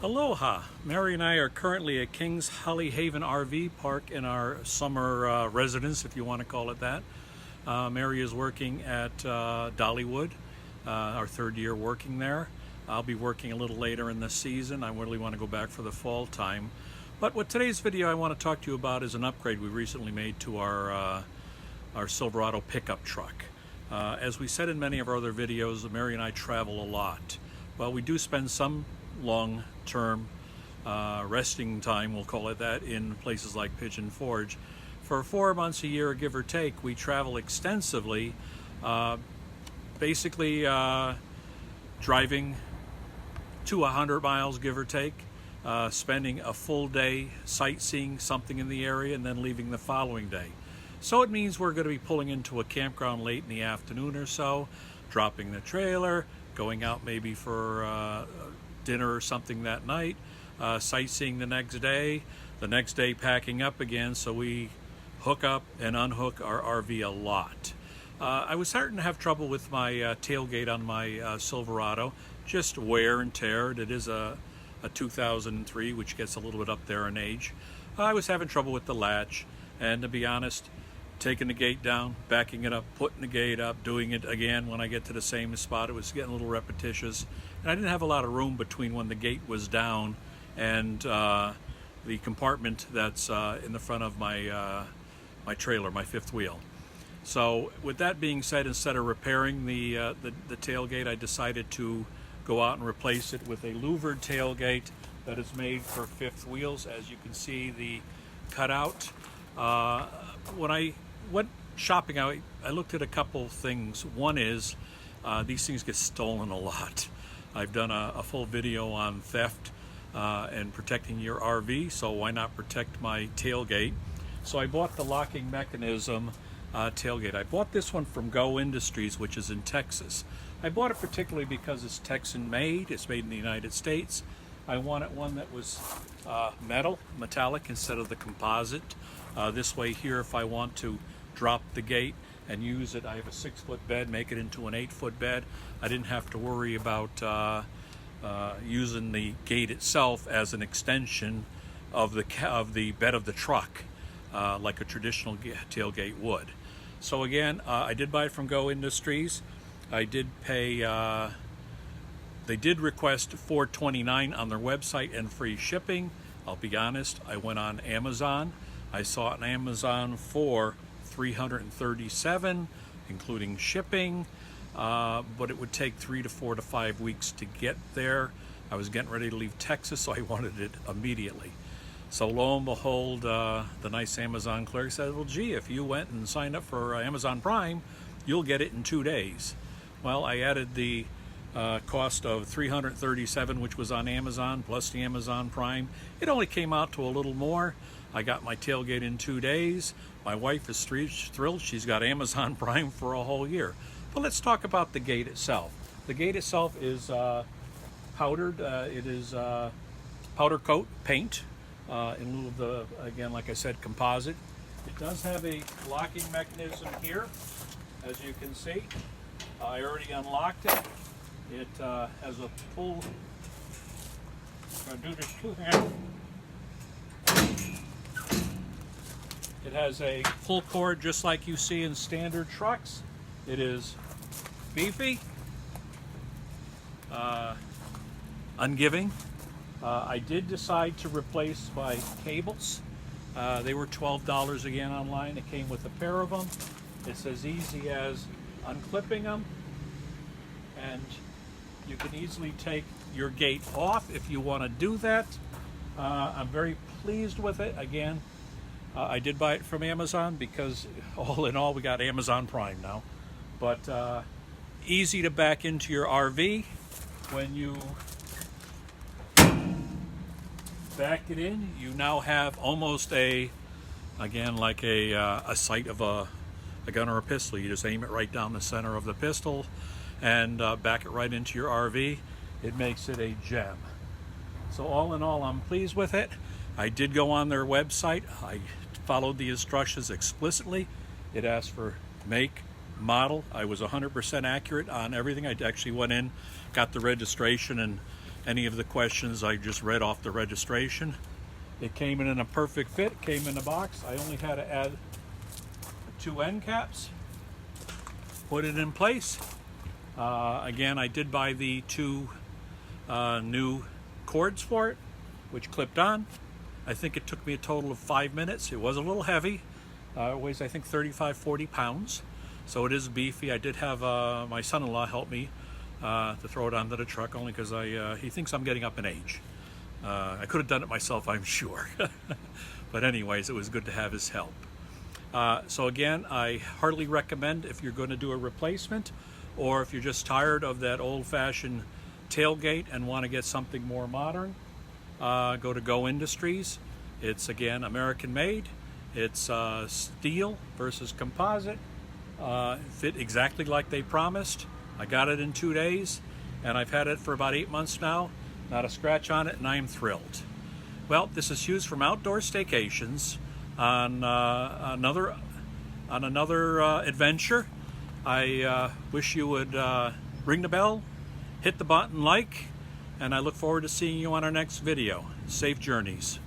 Aloha! Mary and I are currently at King's Holly Haven RV Park in our summer residence, if you want to call it that. Mary is working at Dollywood, our third year working there. I'll be working a little later in the season. I really want to go back for the fall time. But with today's video I want to talk to you about is an upgrade we recently made to our Silverado pickup truck. As we said in many of our other videos, Mary and I travel a lot. Well, we do spend some long-term resting time, we'll call it that, in places like Pigeon Forge. For 4 months a year, give or take, we travel extensively, basically driving to 100 miles, give or take, spending a full day sightseeing something in the area and then leaving the following day. So it means we're going to be pulling into a campground late in the afternoon or so, dropping the trailer, going out maybe for dinner or something that night, sightseeing the next day packing up again, so we hook up and unhook our RV a lot. I was starting to have trouble with my tailgate on my Silverado, just wear and tear. It is a 2003, which gets a little bit up there in age. I was having trouble with the latch, and to be honest, taking the gate down, backing it up, putting the gate up, doing it again when I get to the same spot, it was getting a little repetitious. And I didn't have a lot of room between when the gate was down and the compartment that's in the front of my trailer, my fifth wheel. So with that being said, instead of repairing the tailgate, I decided to go out and replace it with a louvered tailgate that is made for fifth wheels. As you can see, the cutout. When I went shopping, I looked at a couple things. One is these things get stolen a lot. I've done a full video on theft and protecting your RV, so why not protect my tailgate? So I bought the locking mechanism tailgate. I bought this one from Go Industries, which is in Texas. I bought it particularly because it's Texan made, it's made in the United States. I wanted one that was metallic instead of the composite. This way here, if I want to drop the gate and use it, I have a 6-foot bed, make it into an 8-foot bed. I didn't have to worry about using the gate itself as an extension of the bed of the truck, like a traditional tailgate would. So again, I did buy it from Go Industries. I did pay. They did request $429 on their website and free shipping. I'll be honest, I went on Amazon. I saw it on Amazon for $337, including shipping, but it would take 3 to 4 to 5 weeks to get there. I was getting ready to leave Texas, so I wanted it immediately. So lo and behold, the nice Amazon clerk said, well, gee, if you went and signed up for Amazon Prime, you'll get it in 2 days. Well, I added the cost of $337, which was on Amazon, plus the Amazon Prime. It only came out to a little more. I got my tailgate in 2 days. My wife is thrilled. She's got Amazon Prime for a whole year. But let's talk about the gate itself. The gate itself is powdered. It is powder coat paint in lieu of the, again, like I said, composite. It does have a locking mechanism here, as you can see. I already unlocked it. It has a pull. I'm going to do this two-hand. It has a pull cord just like you see in standard trucks. It is beefy, ungiving. I did decide to replace my cables. They were $12 again online. It came with a pair of them. It's as easy as unclipping them, and you can easily take your gate off if you want to do that. I'm very pleased with it. Again, I did buy it from Amazon because all in all we got Amazon Prime now. But easy to back into your RV. When you back it in, you now have almost again, like a sight of a gun or a pistol. You just aim it right down the center of the pistol and back it right into your RV. It makes it a gem. So all in all, I'm pleased with it. I did go on their website. I followed the instructions explicitly. It asked for make, model. I was 100% accurate on everything. I actually went in, got the registration, and any of the questions I just read off the registration. It came in a perfect fit, came in a box. I only had to add 2 end caps, put it in place. Again, I did buy the 2 new cords for it, which clipped on. I think it took me a total of 5 minutes. It was a little heavy. It weighs, I think, 35-40 pounds. So it is beefy. I did have my son-in-law help me to throw it onto the truck, only because he thinks I'm getting up in age. I could have done it myself, I'm sure. But anyways, it was good to have his help. So again, I heartily recommend, if you're going to do a replacement, or if you're just tired of that old-fashioned tailgate and want to get something more modern, go to Go Industries. It's, again, American made. It's steel versus composite. Fit exactly like they promised. I got it in 2 days, and I've had it for about 8 months now. Not a scratch on it, and I am thrilled. Well, this is Hughes from Outdoor Staycations on another adventure. I wish you would ring the bell, hit the button like, and I look forward to seeing you on our next video. Safe journeys.